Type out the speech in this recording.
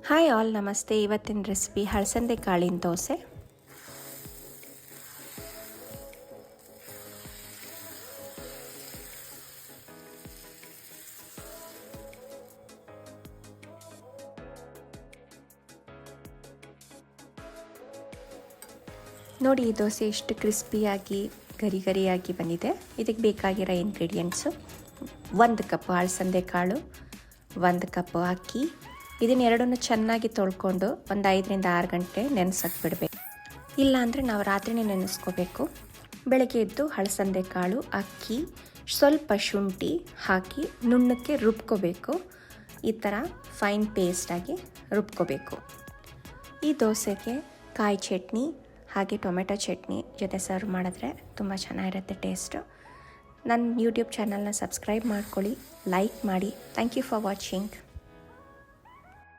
Hi all, ನಮಸ್ತೆ. ಇವತ್ತಿನ recipe ಹಳಸಂದೆ ಕಾಳಿನ ದೋಸೆ. ನೋಡಿ, ಈ ದೋಸೆ ಎಷ್ಟು ಕ್ರಿಸ್ಪಿಯಾಗಿ ಗರಿಯಾಗಿ ಬಂದಿದೆ. ಇದಕ್ಕೆ ಬೇಕಾಗಿರೋ ಇಂಗ್ರೀಡಿಯೆಂಟ್ಸು: 1 ಕಪ್ ಹಳಸಂದೆ ಕಾಳು, 1 ಕಪ್ ಅಕ್ಕಿ. ಇದನ್ನೆರಡನ್ನು ಚೆನ್ನಾಗಿ ತೊಳ್ಕೊಂಡು ಒಂದು 5ರಿಂದ 6 ಗಂಟೆ ನೆನೆಸಕ್ಕೆ ಬಿಡಬೇಕು. ಇಲ್ಲಾಂದರೆ ನಾವು ರಾತ್ರಿನೇ ನೆನೆಸ್ಕೋಬೇಕು. ಬೆಳಗ್ಗೆ ಎದ್ದು ಹಳಸಂದೆ ಕಾಳು, ಅಕ್ಕಿ, ಸ್ವಲ್ಪ ಶುಂಠಿ ಹಾಕಿ ನುಣ್ಣಕ್ಕೆ ರುಬ್ಕೋಬೇಕು. ಈ ಥರ ಫೈನ್ ಪೇಸ್ಟಾಗಿ ರುಬ್ಕೋಬೇಕು. ಈ ದೋಸೆಗೆ ಕಾಯಿ ಚಟ್ನಿ ಹಾಗೆ ಟೊಮೆಟೊ ಚಟ್ನಿ ಜೊತೆ ಸರ್ವ್ ಮಾಡಿದ್ರೆ ತುಂಬ ಚೆನ್ನಾಗಿರುತ್ತೆ ಟೇಸ್ಟು. ನನ್ನ ಯೂಟ್ಯೂಬ್ ಚಾನಲ್ನ ಸಬ್ಸ್ಕ್ರೈಬ್ ಮಾಡ್ಕೊಳ್ಳಿ, ಲೈಕ್ ಮಾಡಿ. Thank you for watching.